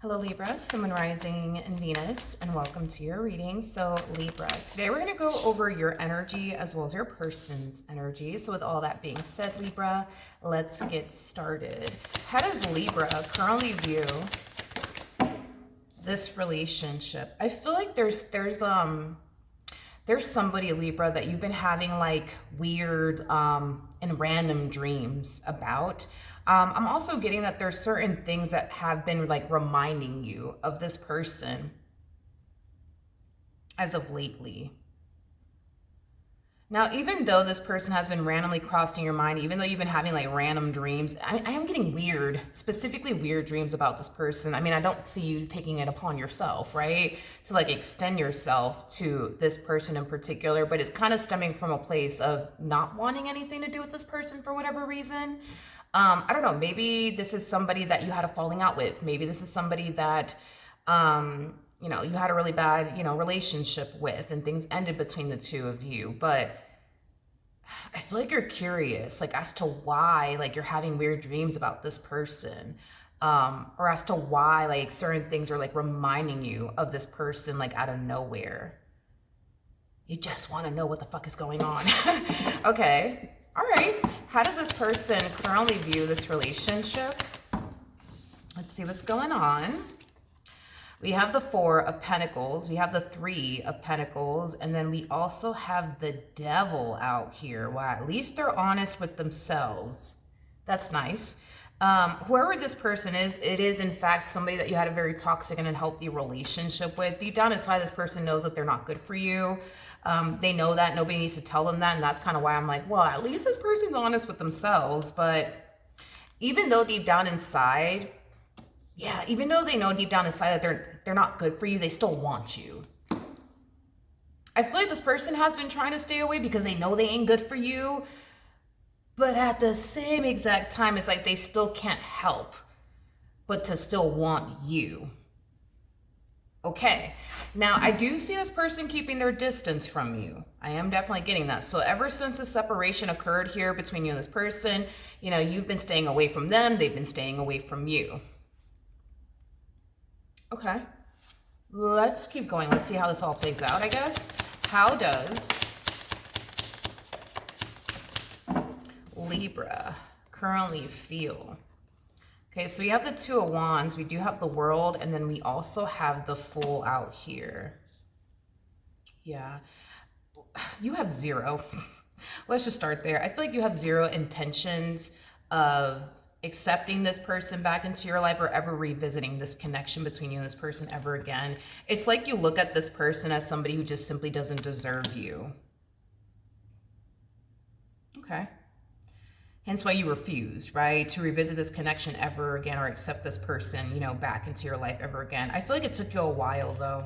Hello Libra, Sun, Moon, Rising, and Venus, and welcome to your reading. So Libra, today we're going to go over your energy as well as your person's energy. So with all that being said, Libra, let's get started. How does Libra currently view this relationship? I feel like there's somebody, Libra, that you've been having like weird and random dreams about. I'm also getting that there's certain things that have been like reminding you of this person as of lately. Now, even though this person has been randomly crossing your mind, even though you've been having like random dreams, I am getting weird, specifically weird dreams about this person. I mean, I don't see you taking it upon yourself, right? To like extend yourself to this person in particular, but it's kind of stemming from a place of not wanting anything to do with this person for whatever reason. I don't know, maybe this is somebody that you had a falling out with. Maybe this is somebody that, you had a really bad, relationship with and things ended between the two of you. But I feel like you're curious, like as to why, like you're having weird dreams about this person, or as to why, like certain things are like reminding you of this person, like out of nowhere. You just want to know what the fuck is going on. Okay. All right. How does this person currently view this relationship? Let's see what's going on. We have the Four of Pentacles, we have the Three of Pentacles, and then we also have the Devil out here. Well, at least they're honest with themselves. That's nice. Whoever this person is, it is in fact somebody that you had a very toxic and unhealthy relationship with. Deep down inside, this person knows that they're not good for you. They know that. Nobody needs to tell them that, and that's kind of why I'm like, well, at least this person's honest with themselves. But even though deep down inside, yeah, even though they know deep down inside that they're not good for you, they still want you. I feel like this person has been trying to stay away because they know they ain't good for you. But at the same exact time, it's like they still can't help but to still want you. Okay, now I do see this person keeping their distance from you. I am definitely getting that. So ever since the separation occurred here between you and this person, you've been staying away from them. They've been staying away from you. Okay, let's keep going. Let's see how this all plays out, I guess. How does Libra currently feel? Okay, so we have the Two of Wands, we do have the World, and then we also have the Fool out here. Yeah, you have zero. Let's just start there. I feel like you have zero intentions of accepting this person back into your life or ever revisiting this connection between you and this person ever again. It's like you look at this person as somebody who just simply doesn't deserve you. Okay. Hence why you refuse, right? To revisit this connection ever again or accept this person, back into your life ever again. I feel like it took you a while though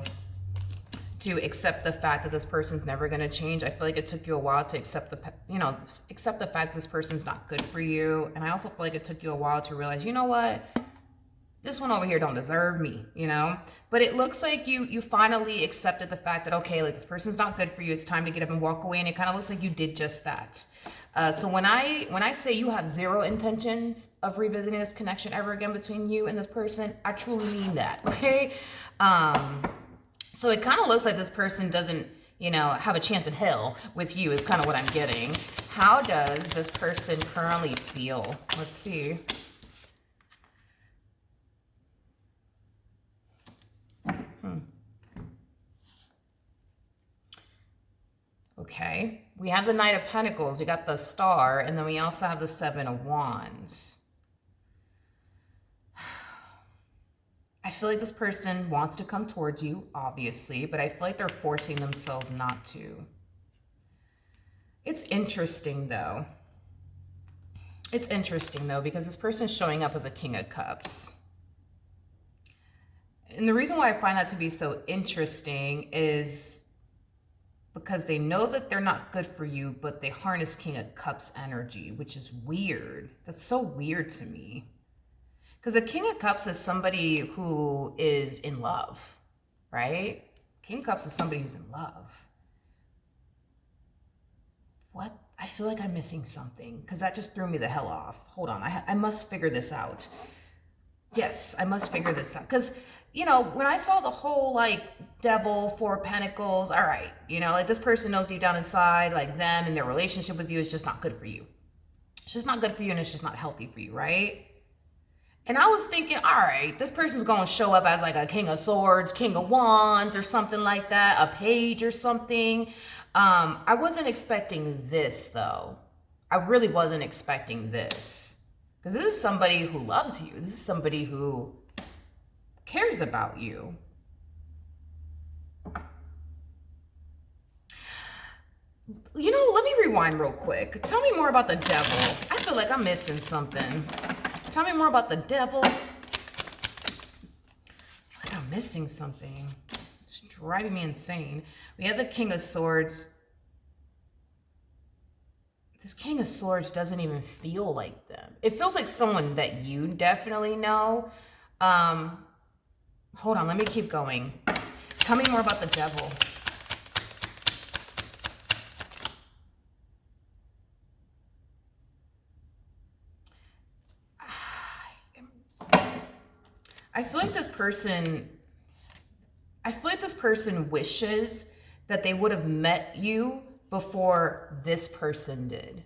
to accept the fact that this person's never going to change. I feel like it took you a while to accept accept the fact this person's not good for you. And I also feel like it took you a while to realize, you know what? This one over here don't deserve me, But it looks like you finally accepted the fact that, okay, like this person's not good for you. It's time to get up and walk away. And it kind of looks like you did just that. So when I say you have zero intentions of revisiting this connection ever again between you and this person, I truly mean that, okay? So it kind of looks like this person doesn't, have a chance in hell with you is kind of what I'm getting. How does this person currently feel? Let's see. Okay, we have the Knight of Pentacles, we got the Star, and then we also have the Seven of Wands. I feel like this person wants to come towards you, obviously, but I feel like they're forcing themselves not to. It's interesting, though. It's interesting, though, because this person is showing up as a King of Cups. And the reason why I find that to be so interesting is because they know that they're not good for you, but they harness King of Cups energy, which is weird. That's so weird to me. Because a King of Cups is somebody who is in love, right? King of Cups is somebody who's in love. What? I feel like I'm missing something because that just threw me the hell off. Hold on, I must figure this out. Yes, I must figure this out. Because, you know, when I saw the whole like devil, four pentacles, all right, you know, like this person knows deep down inside, like them and their relationship with you is just not good for you. It's just not good for you and it's just not healthy for you, right? And I was thinking, all right, this person's going to show up as like a king of swords, king of wands or something like that, a page or something. I wasn't expecting this though. I really wasn't expecting this. Because this is somebody who loves you. This is somebody who cares about you. You know, let me rewind real quick. Tell me more about the devil. I feel like I'm missing something. Tell me more about the devil. I feel like I'm missing something. It's driving me insane. We have the King of Swords. This King of Swords doesn't even feel like them. It feels like someone that you definitely know. Hold on, let me keep going. Tell me more about the devil. I feel like this person wishes that they would have met you before this person did.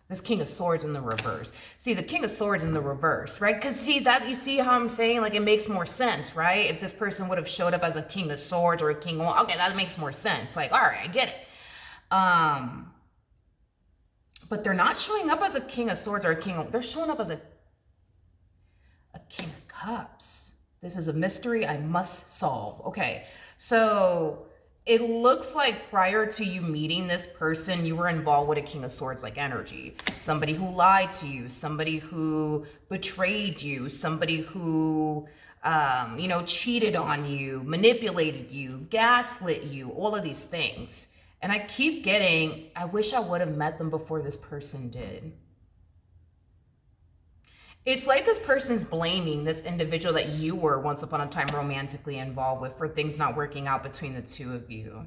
This King of Swords in the reverse. See, the King of Swords in the reverse, right? Because see, that, you see how I'm saying, like, it makes more sense, right? If this person would have showed up as a King of Swords or a King of, okay, that makes more sense. Like, all right, I get it. But they're not showing up as a King of Swords or a King of, they're showing up as a King of Cups. This is a mystery I must solve. Okay, so it looks like prior to you meeting this person, you were involved with a King of Swords like energy. Somebody who lied to you, somebody who betrayed you, somebody who, you know, cheated on you, manipulated you, gaslit you, all of these things. And I keep getting, I wish I would have met them before this person did. It's like this person's blaming this individual that you were once upon a time romantically involved with for things not working out between the two of you.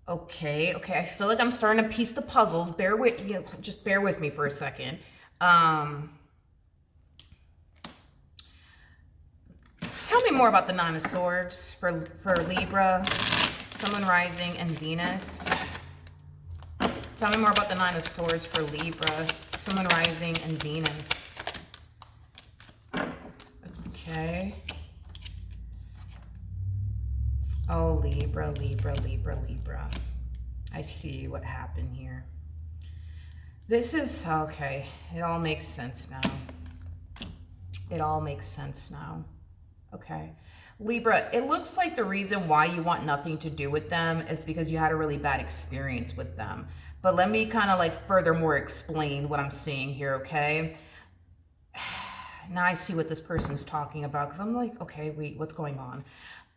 Okay, I feel like I'm starting to piece the puzzles. Bear with, you know, just bear with me for a second. Tell me more about the Nine of Swords for Libra, Sun, Moon, Rising, and Venus. Tell me more about the Nine of Swords for Libra, Sun, Moon, Rising, and Venus. Okay. Oh, Libra, Libra, Libra, Libra. I see what happened here. This is, okay, it all makes sense now. It all makes sense now. Okay. Libra, it looks like the reason why you want nothing to do with them is because you had a really bad experience with them. But let me kind of like furthermore explain what I'm seeing here, okay? Now I see what this person's talking about because I'm like, okay, wait, what's going on?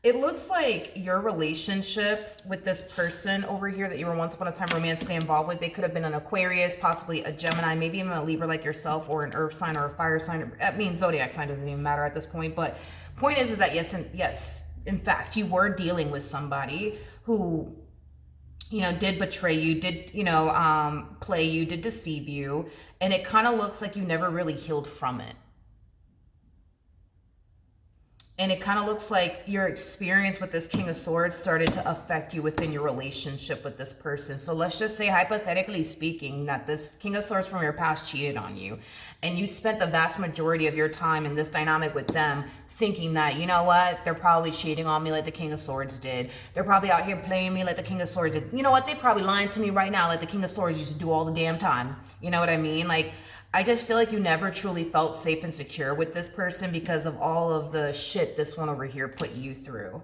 It looks like your relationship with this person over here that you were once upon a time romantically involved with, they could have been an Aquarius, possibly a Gemini, maybe even a Libra like yourself, or an earth sign or a fire sign. I mean, zodiac sign doesn't even matter at this point. But point is that yes, in fact, you were dealing with somebody who, you know, did betray you, did, you know, play you, did deceive you. And it kind of looks like you never really healed from it. And it kind of looks like your experience with this King of Swords started to affect you within your relationship with this person. So let's just say, hypothetically speaking, that this King of Swords from your past cheated on you. And you spent the vast majority of your time in this dynamic with them thinking that, you know what, they're probably cheating on me like the King of Swords did. They're probably out here playing me like the King of Swords did. You know what, they probably lying to me right now like the King of Swords used to do all the damn time. You know what I mean? Like, I just feel like you never truly felt safe and secure with this person because of all of the shit this one over here put you through.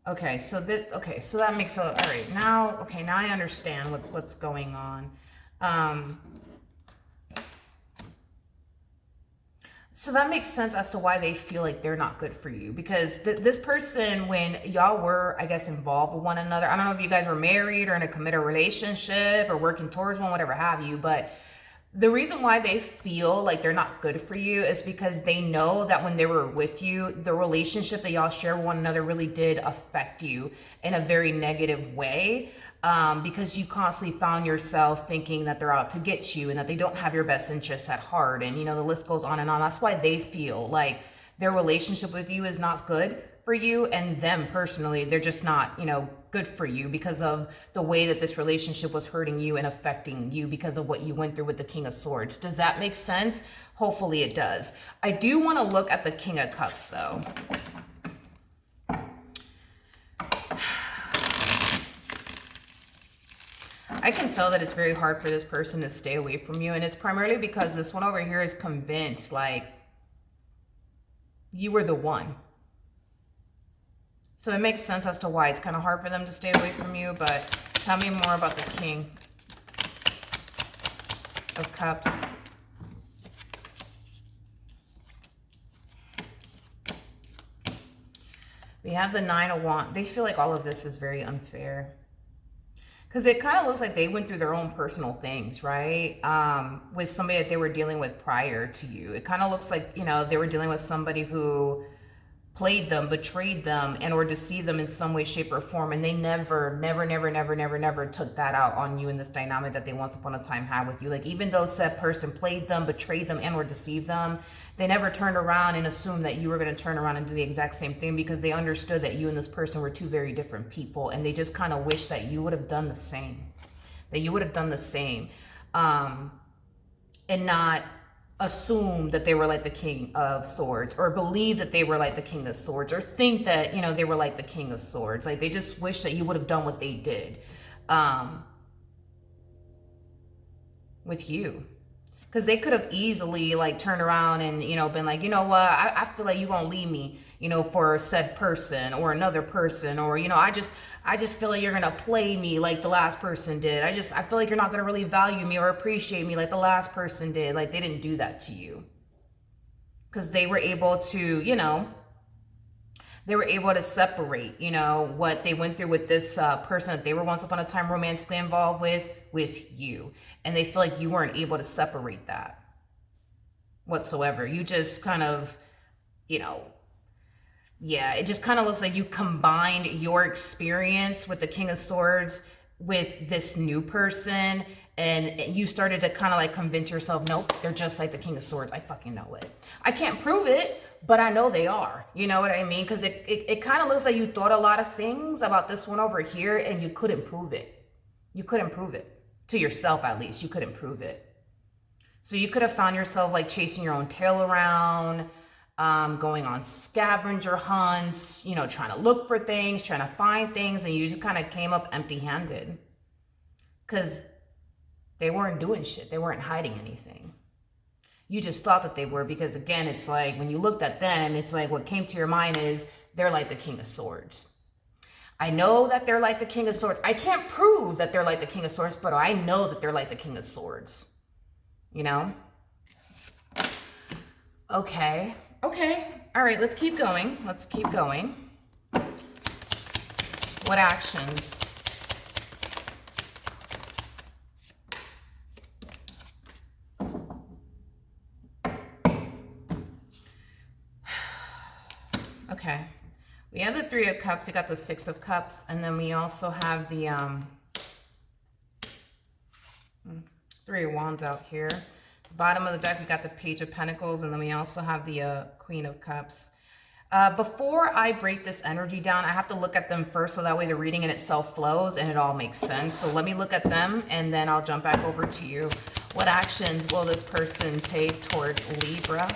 Okay, so that makes a, all right, now I understand what's going on. So that makes sense as to why they feel like they're not good for you, because this person, when y'all were, I guess, involved with one another, I don't know if you guys were married or in a committed relationship or working towards one, whatever have you, but The reason why they feel like they're not good for you is because they know that when they were with you, the relationship that y'all share with one another really did affect you in a very negative way. Because you constantly found yourself thinking that they're out to get you and that they don't have your best interests at heart. And, you know, the list goes on and on. That's why they feel like their relationship with you is not good for you, and them personally, they're just not, you know, good for you because of the way that this relationship was hurting you and affecting you because of what you went through with the King of Swords. Does that make sense? Hopefully it does. I do want to look at the King of Cups though. I can tell that it's very hard for this person to stay away from you, and it's primarily because this one over here is convinced like you were the one. So it makes sense as to why it's kind of hard for them to stay away from you, but tell me more about the King of Cups. We have the Nine of Wands. They feel like all of this is very unfair. Because it kind of looks like they went through their own personal things, right? With somebody that they were dealing with prior to you. It kind of looks like, you know, they were dealing with somebody who played them, betrayed them, and or deceived them in some way, shape, or form. And they never took that out on you in this dynamic that they once upon a time had with you. Like, even though said person played them, betrayed them, and or deceived them, they never turned around and assumed that you were going to turn around and do the exact same thing, because they understood that you and this person were two very different people. And they just kind of wish that you would have done the same. That you would have done the same. And not assume that they were like the King of Swords, or believe that they were like the King of Swords, or think that, you know, they were like the King of Swords. Like, they just wish that you would have done what they did with you. Because they could have easily like turned around and, you know, been like, you know what, I feel like you're gonna leave me, you know, for said person or another person, or, you know, I just feel like you're gonna play me like the last person did. I feel like you're not gonna really value me or appreciate me like the last person did. Like, they didn't do that to you. Because they were able to, you know, they were able to separate, you know, what they went through with this person that they were once upon a time romantically involved with you. And they feel like you weren't able to separate that whatsoever. You just kind of, you know, yeah, it just kind of looks like you combined your experience with the King of Swords with this new person, and you started to kind of like convince yourself, nope, they're just like the King of Swords. I fucking know it. I can't prove it, but I know they are. You know what I mean? Because it kind of looks like you thought a lot of things about this one over here, and you couldn't prove it. You couldn't prove it. To yourself, at least. You couldn't prove it. So you could have found yourself like chasing your own tail around, going on scavenger hunts, you know, trying to look for things, trying to find things, and you just kind of came up empty-handed. Because they weren't doing shit. They weren't hiding anything. You just thought that they were, because again, it's like when you looked at them, it's like what came to your mind is they're like the King of Swords. I know that they're like the King of Swords. I can't prove that they're like the King of Swords, but I know that they're like the King of Swords. You know? Okay. Okay. All right, let's keep going. Let's keep going. What actions? Okay. We have the Three of Cups, we got the Six of Cups, and then we also have the Three of Wands out here. Bottom of the deck, we got the Page of Pentacles, and then we also have the Queen of Cups. Before I break this energy down, I have to look at them first, so that way the reading in itself flows and it all makes sense. So let me look at them, and then I'll jump back over to you. What actions will this person take towards Libra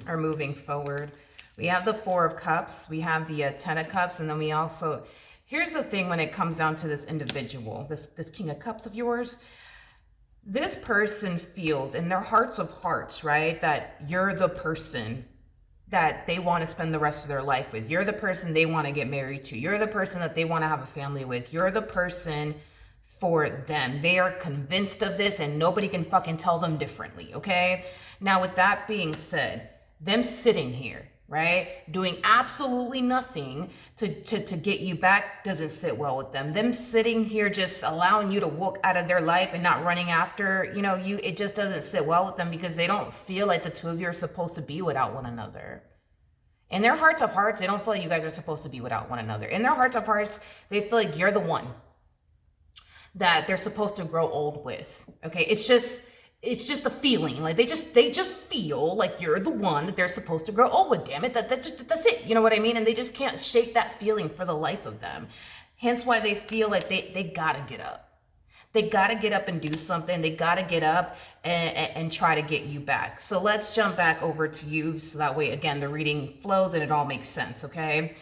or moving forward? We have the Four of Cups, we have the Ten of Cups, and then we also, here's the thing when it comes down to this individual, this King of Cups of yours, this person feels in their hearts of hearts, right, that you're the person that they want to spend the rest of their life with. You're the person they want to get married to. You're the person that they want to have a family with. You're the person for them. They are convinced of this, and nobody can fucking tell them differently, okay? Now, with that being said, them sitting here, right? Doing absolutely nothing to get you back doesn't sit well with them. Them sitting here just allowing you to walk out of their life and not running after, you know, you, it just doesn't sit well with them because they don't feel like the two of you are supposed to be without one another. In their hearts of hearts, they don't feel like you guys are supposed to be without one another. In their hearts of hearts, they feel like you're the one that they're supposed to grow old with. Okay, it's just a feeling. Like they just feel like you're the one that they're supposed to grow old with. Damn it, that's it. You know what I mean? And they just can't shake that feeling for the life of them. Hence why they feel like they gotta get up. They gotta get up and do something. They gotta get up and try to get you back. So let's jump back over to you so that way, again, the reading flows and it all makes sense, okay?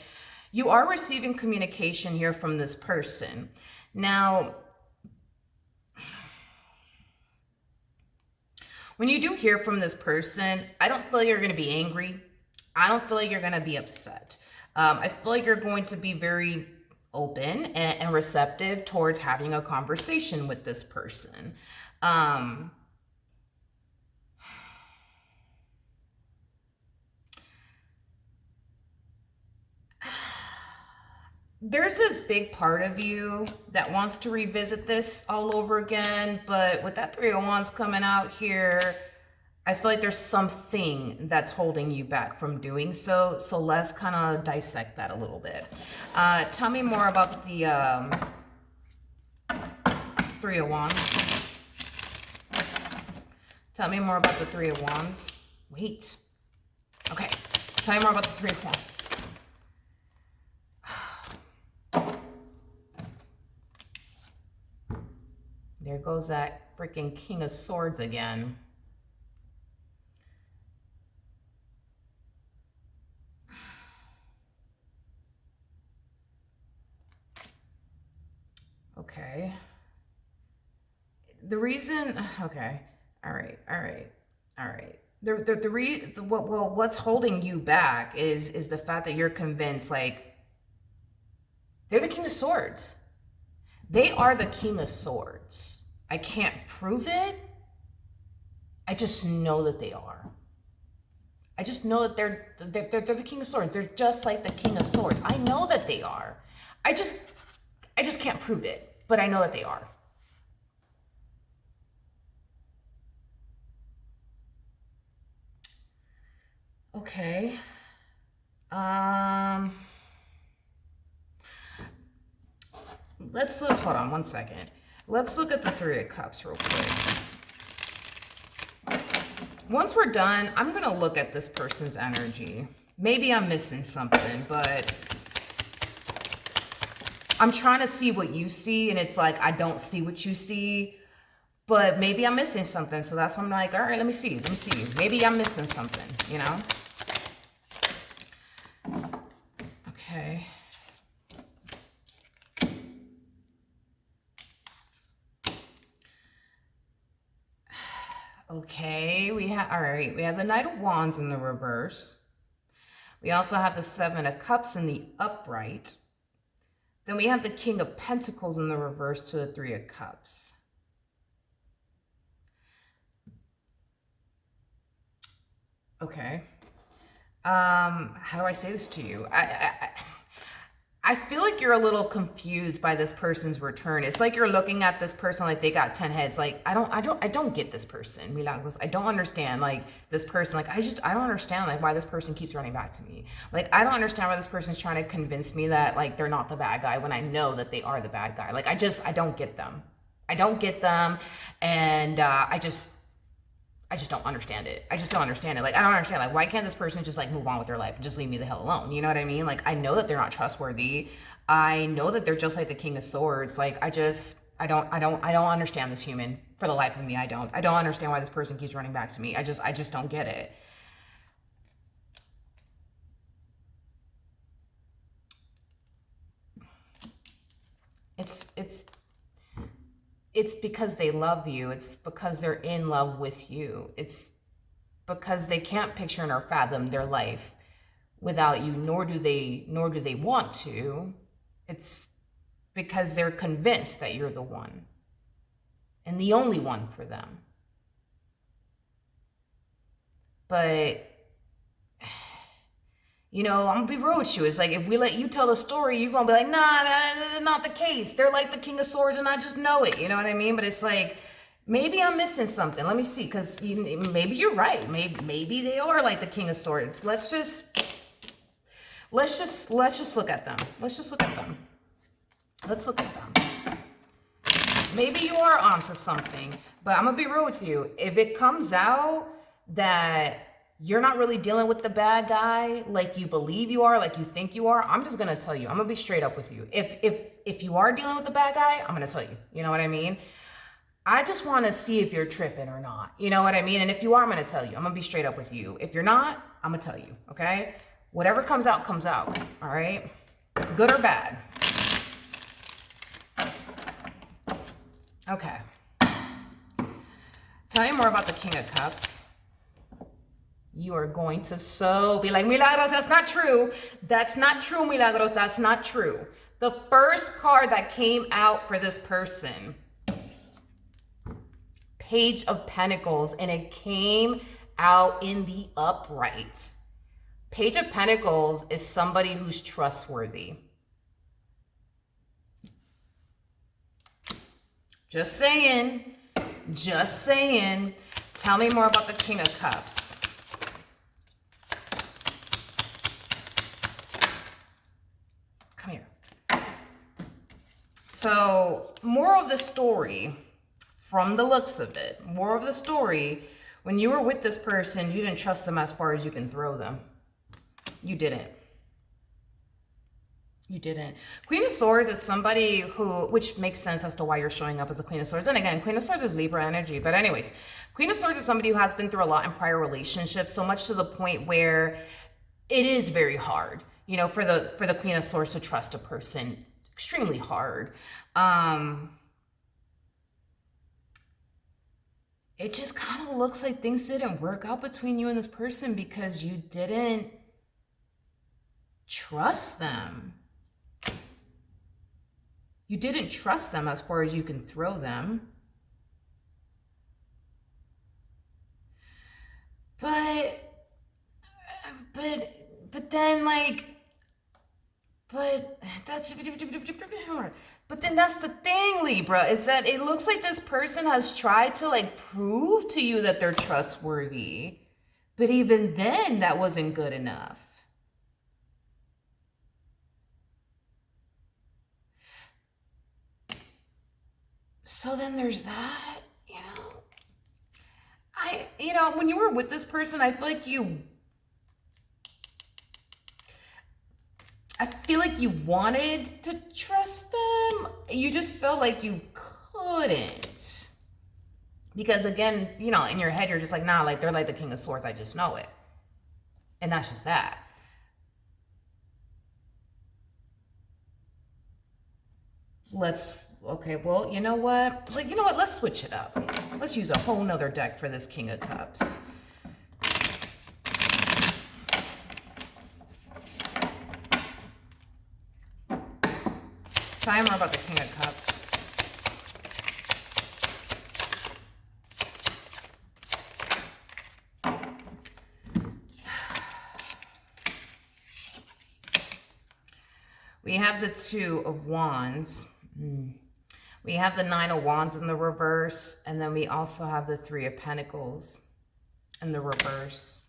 You are receiving communication here from this person. Now, when you do hear from this person, I don't feel you're going to be angry. I don't feel like you're going to be upset. I feel like you're going to be very open and receptive towards having a conversation with this person. There's this big part of you that wants to revisit this all over again, but with that Three of Wands coming out here, I feel like there's something that's holding you back from doing so. So let's kind of dissect that a little bit. Tell me more about the Three of Wands. Tell me more about the Three of Wands. Wait. Okay. Tell me more about the Three of Wands. There goes that freaking King of Swords again. Okay. The reason, okay. All right. What's holding you back is the fact that you're convinced, like, they're the King of Swords. They are the King of Swords. I can't prove it. I just know that they are. I just know that they're the King of Swords. They're just like the King of Swords. I know that they are. I just can't prove it, but I know that they are. Okay. Let's look, hold on one second. Let's look at the Three of Cups real quick. Once we're done, I'm going to look at this person's energy. Maybe I'm missing something, but I'm trying to see what you see, and it's like I don't see what you see, but maybe I'm missing something. So that's why I'm like, all right, let me see. Maybe I'm missing something, you know? Okay. Okay, we have, all right, we have the Knight of Wands in the reverse. We also have the Seven of Cups in the upright. Then we have the King of Pentacles in the reverse to the Three of Cups. Okay. How do I say this to you? I feel like you're a little confused by this person's return. It's like you're looking at this person like they got 10 heads. Like, I don't get this person, Milagros. I don't understand, like, this person. Like, I don't understand, like, why this person keeps running back to me. Like, I don't understand why this person's trying to convince me that, like, they're not the bad guy when I know that they are the bad guy. Like, I don't get them. I don't get them. And I just don't understand it. I just don't understand it. Like, I don't understand. Like, why can't this person just, like, move on with their life and just leave me the hell alone? You know what I mean? Like, I know that they're not trustworthy. I know that they're just like the King of Swords. Like, I don't understand this human. For the life of me, I don't understand why this person keeps running back to me. I just don't get it. It's because they love you. It's because they're in love with you. It's because they can't picture nor fathom their life without you, nor do they want to. It's because they're convinced that you're the one and the only one for them. But You know, I'm gonna be real with you. It's like if we let you tell the story, you're gonna be like, nah, that's not the case. They're like the King of Swords, and I just know it. You know what I mean? But it's like maybe I'm missing something. Let me see, because maybe you're right. Maybe they are like the King of Swords. Let's just look at them. Let's just look at them. Let's look at them. Maybe you are onto something, but I'm gonna be real with you. If it comes out that you're not really dealing with the bad guy like you believe you are, like you think you are, I'm just gonna tell you. I'm gonna be straight up with you. If you are dealing with the bad guy, I'm gonna tell you. You know what I mean? I just want to see if you're tripping or not. You know what I mean? And if you are, I'm gonna tell you. I'm gonna be straight up with you. If you're not, I'm gonna tell you. Okay? Whatever comes out, comes out. All right? Good or bad. Okay. Tell me more about the King of Cups. You are going to be like, Milagros, that's not true. That's not true, Milagros. That's not true. The first card that came out for this person, Page of Pentacles, and it came out in the upright. Page of Pentacles is somebody who's trustworthy. Just saying. Just saying. Tell me more about the King of Cups. Come here. So, moral of the story, from the looks of it, moral of the story, when you were with this person, you didn't trust them as far as you can throw them. You didn't. You didn't. Queen of Swords is somebody who, which makes sense as to why you're showing up as a Queen of Swords. And again, Queen of Swords is Libra energy. But anyways, Queen of Swords is somebody who has been through a lot in prior relationships, so much to the point where it is very hard, you know, for the Queen of Swords to trust a person. Extremely hard. It just kind of looks like things didn't work out between you and this person because you didn't trust them. You didn't trust them as far as you can throw them. But then like, but then that's the thing, Libra, is that it looks like this person has tried to like prove to you that they're trustworthy. But even then, that wasn't good enough. So then there's that, you know, when you were with this person, I feel like you wanted to trust them. You just felt like you couldn't. Because again, you know, in your head, you're just like, nah, like they're like the King of Swords. I just know it. And that's just that. Okay, well, you know what? Like, you know what? Let's switch it up. Let's use a whole nother deck for this King of Cups. Tell me more about the King of Cups. We have the Two of Wands. We have the Nine of Wands in the reverse, and then we also have the Three of Pentacles in the reverse.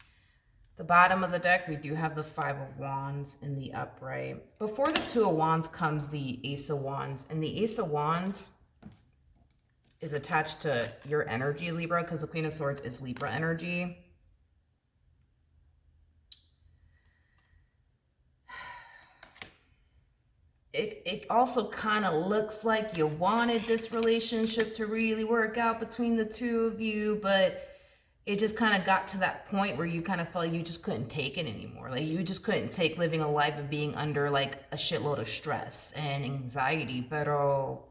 The bottom of the deck, we do have the Five of Wands in the upright. Before the Two of Wands comes the Ace of Wands, and the Ace of Wands is attached to your energy, Libra, because the Queen of Swords is Libra energy. It also kind of looks like you wanted this relationship to really work out between the two of you, but it just kind of got to that point where you kind of felt like you just couldn't take it anymore. Like you just couldn't take living a life of being under like a shitload of stress and anxiety. Pero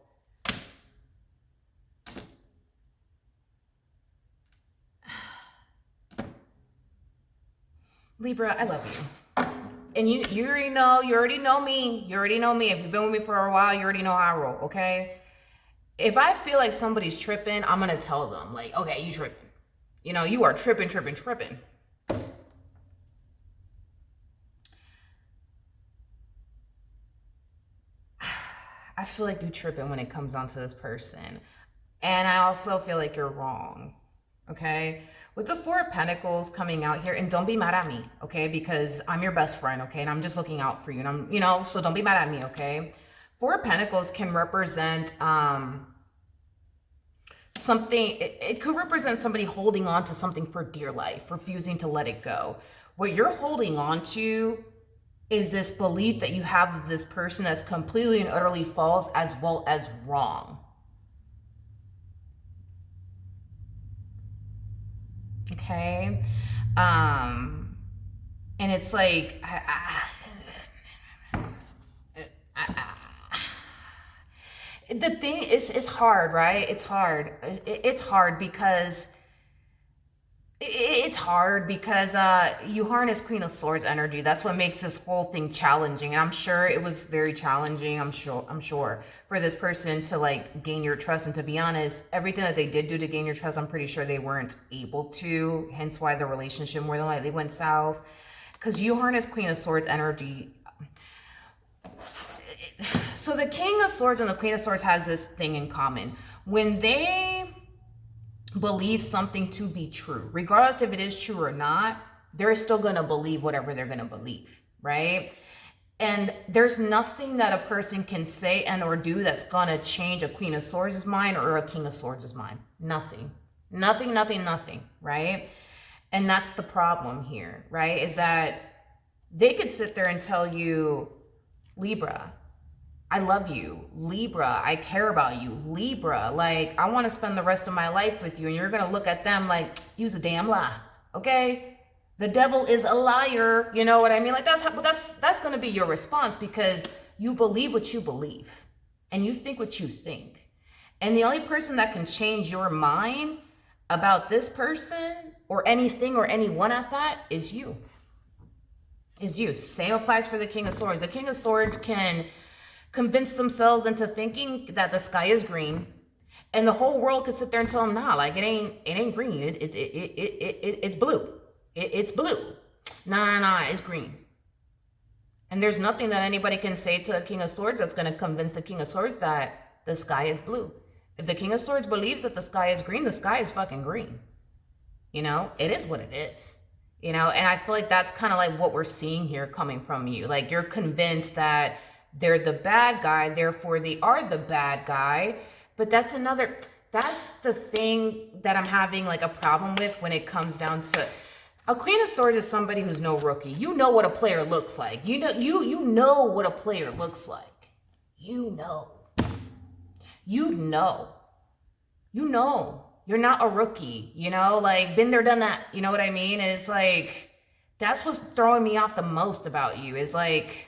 Libra, I love you. And you already know me. You already know me. If you've been with me for a while, you already know how I roll, okay? If I feel like somebody's tripping, I'm going to tell them, like, okay, you tripping. You know, you are tripping. I feel like you tripping when it comes down to this person. And I also feel like you're wrong. Okay? With the Four of Pentacles coming out here, and don't be mad at me, okay? Because I'm your best friend, okay? And I'm just looking out for you. And I'm, so don't be mad at me, okay? Four of Pentacles can represent something, it could represent somebody holding on to something for dear life, refusing to let it go. What you're holding on to is this belief that you have of this person that's completely and utterly false as well as wrong. Okay? And it's like, the thing is, it's hard, right? It's hard. It's hard because you harness Queen of Swords energy. That's what makes this whole thing challenging. And I'm sure it was very challenging. I'm sure for this person to like gain your trust. And to be honest, everything that they did do to gain your trust, I'm pretty sure they weren't able to. Hence why the relationship more than likely went south. Because you harness Queen of Swords energy. So the King of Swords and the Queen of Swords has this thing in common. When they believe something to be true, regardless if it is true or not, they're still going to believe whatever they're going to believe, right? And there's nothing that a person can say and or do that's going to change a Queen of Swords' mind or a King of Swords' mind. Nothing, right? And that's the problem here, right? Is that they could sit there and tell you, Libra, I love you. Libra, I care about you. Libra, like, I want to spend the rest of my life with you. And you're going to look at them like, use a damn lie, okay? The devil is a liar. You know what I mean? Like, that's going to be your response because you believe what you believe and you think what you think. And the only person that can change your mind about this person or anything or anyone at that is you. Same applies for the King of Swords. The King of Swords can convince themselves into thinking that the sky is green, and the whole world could sit there and tell them, nah, like it ain't green. It's blue. It's blue. Nah, it's green. And there's nothing that anybody can say to a King of Swords that's going to convince the King of Swords that the sky is blue. If the King of Swords believes that the sky is green, the sky is fucking green. You know, it is what it is. You know, and I feel like that's kind of like what we're seeing here coming from you. Like you're convinced that they're the bad guy, therefore they are the bad guy. But that's the thing that I'm having like a problem with when it comes down to a Queen of Swords is somebody who's no rookie. You know what a player looks like. You know what a player looks like. You know. You're not a rookie, you know, like been there, done that. You know what I mean? It's like, that's what's throwing me off the most about you is like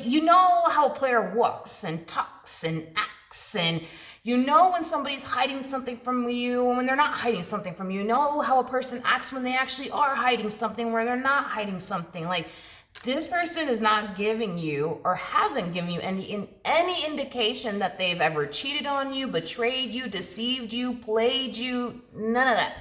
you know how a player walks and talks and acts, and you know when somebody's hiding something from you and when they're not hiding something from you. You know how a person acts when they actually are hiding something, where they're not hiding something. Like this person is not giving you or hasn't given you any indication that they've ever cheated on you, betrayed you, deceived you, played you, none of that.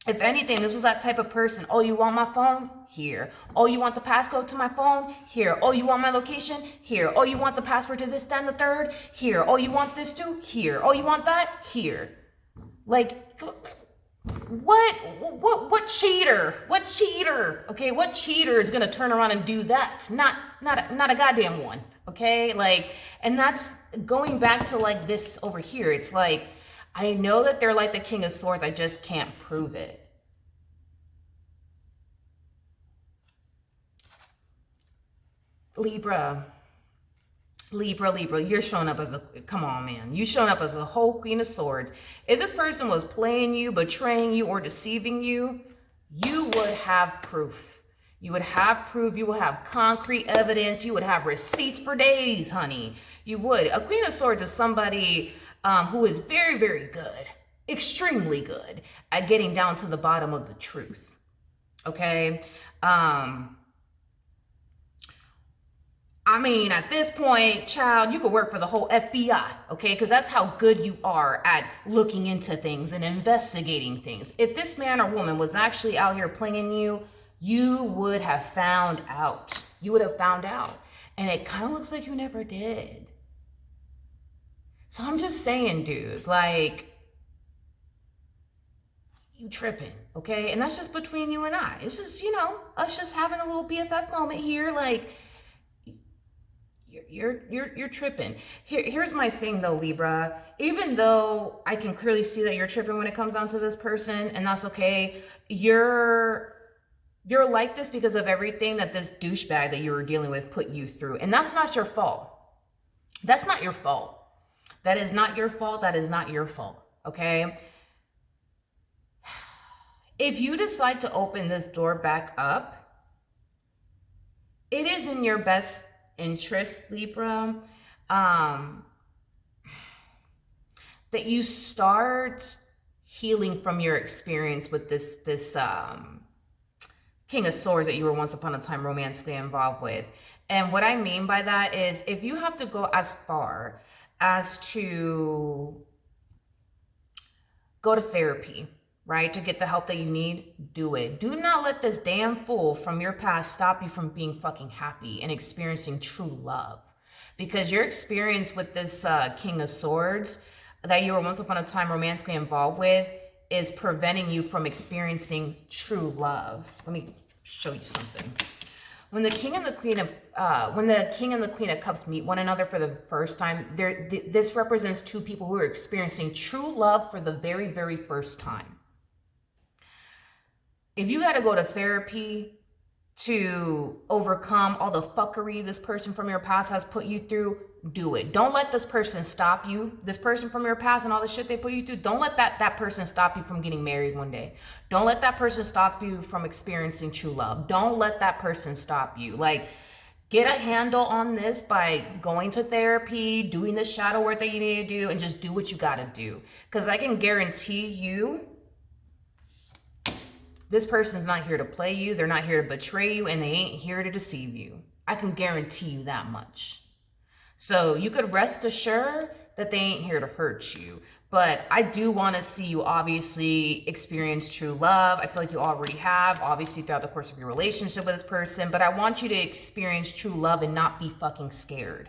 If anything, this was that type of person. Oh, you want my phone? Here. Oh, you want the passcode to my phone? Here. Oh, you want my location? Here. Oh, you want the password to this, that, and the third? Here. Oh, you want this too? Here. Oh, you want that? Here. Like, what cheater? What cheater? Okay, what cheater is gonna turn around and do that? Not a goddamn one. Okay, like, and that's going back to like this over here. It's like, I know that they're like the King of Swords. I just can't prove it. Libra, you're showing up as come on, man. You showing up as a whole Queen of Swords. If this person was playing you, betraying you, or deceiving you, you would have proof. You would have proof. You would have concrete evidence. You would have receipts for days, honey. You would. A Queen of Swords is somebody who is very, very good, extremely good at getting down to the bottom of the truth. Okay? I mean, at this point, child, you could work for the whole FBI, okay? Because that's how good you are at looking into things and investigating things. If this man or woman was actually out here playing you, you would have found out. You would have found out. And it kind of looks like you never did. So I'm just saying, dude, like, you tripping, okay? And that's just between you and I. It's just, us just having a little BFF moment here. Like, you're tripping. Here's my thing though, Libra. Even though I can clearly see that you're tripping when it comes down to this person, and that's okay, you're like this because of everything that this douchebag that you were dealing with put you through. And that's not your fault. That's not your fault. That is not your fault. That is not your fault. Okay? If you decide to open this door back up, it is in your best interest, Libra, that you start healing from your experience with this King of Swords that you were once upon a time romantically involved with. And what I mean by that is, if you have to go as far as to go to therapy, right, to get the help that you need, do it. Do not let this damn fool from your past stop you from being fucking happy and experiencing true love. Because your experience with this King of Swords that you were once upon a time romantically involved with is preventing you from experiencing true love. Let me show you something. When the King and the Queen of Cups meet one another for the first time, this represents two people who are experiencing true love for the very, very first time. If you got to go to therapy to overcome all the fuckery this person from your past has put you through, do it. Don't let this person stop you. This person from your past and all the shit they put you through, don't let that person stop you from getting married one day. Don't let that person stop you from experiencing true love. Don't let that person stop you. Like, get a handle on this by going to therapy, doing the shadow work that you need to do, and just do what you got to do. Because I can guarantee you, this person's not here to play you. They're not here to betray you, and they ain't here to deceive you. I can guarantee you that much. So you could rest assured that they ain't here to hurt you. But I do want to see you obviously experience true love. I feel like you already have, obviously, throughout the course of your relationship with this person. But I want you to experience true love and not be fucking scared.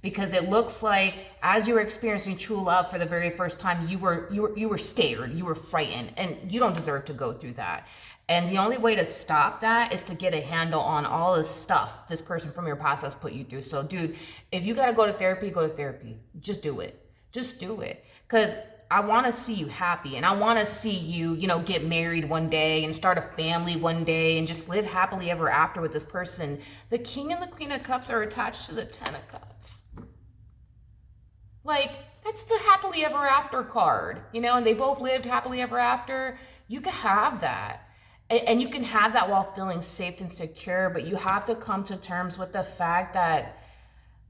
Because it looks like as you were experiencing true love for the very first time, you were scared, you were frightened, and you don't deserve to go through that. And the only way to stop that is to get a handle on all the stuff this person from your past has put you through. So, dude, if you got to go to therapy, go to therapy. Just do it. Just do it. Because I want to see you happy, and I want to see you, get married one day and start a family one day and just live happily ever after with this person. The King and the Queen of Cups are attached to the Ten of Cups. Like, that's the happily ever after card, and they both lived happily ever after. You can have that. And you can have that while feeling safe and secure, but you have to come to terms with the fact that,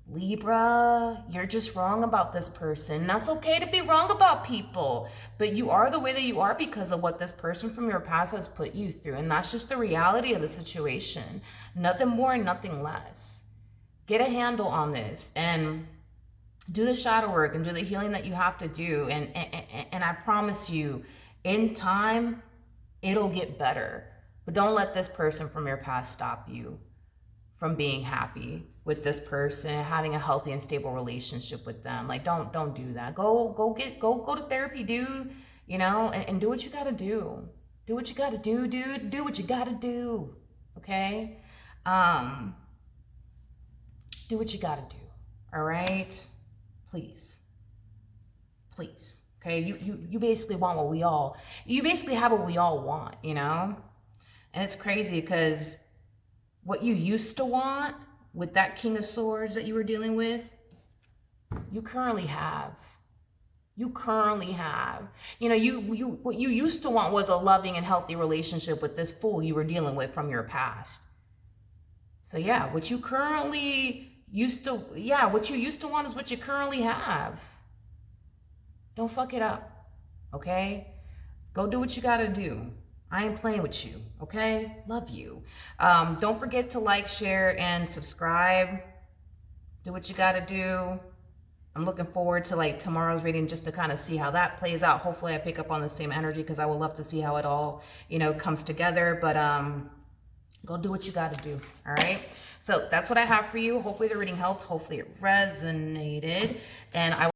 Libra, you're just wrong about this person. And that's okay to be wrong about people, but you are the way that you are because of what this person from your past has put you through. And that's just the reality of the situation. Nothing more and nothing less. Get a handle on this and do the shadow work and do the healing that you have to do. And I promise you, in time, it'll get better. But don't let this person from your past stop you from being happy with this person, having a healthy and stable relationship with them. Like, don't do that. Go to therapy, dude, and do what you gotta do. Do what you gotta do, dude. Do what you gotta do. Okay? Do what you gotta do. All right? Please. Okay, you basically want what you basically have what we all want, And it's crazy because what you used to want with that King of Swords that you were dealing with, you currently have. What you used to want was a loving and healthy relationship with this fool you were dealing with from your past. So yeah, what you used to want is what you currently have. Don't fuck it up, okay? Go do what you gotta do. I ain't playing with you, okay? Love you. Don't forget to like, share, and subscribe. Do what you gotta do. I'm looking forward to tomorrow's reading just to kind of see how that plays out. Hopefully I pick up on the same energy because I would love to see how it all, comes together. But Go do what you got to do. All right. So that's what I have for you. Hopefully the reading helped. Hopefully it resonated. And I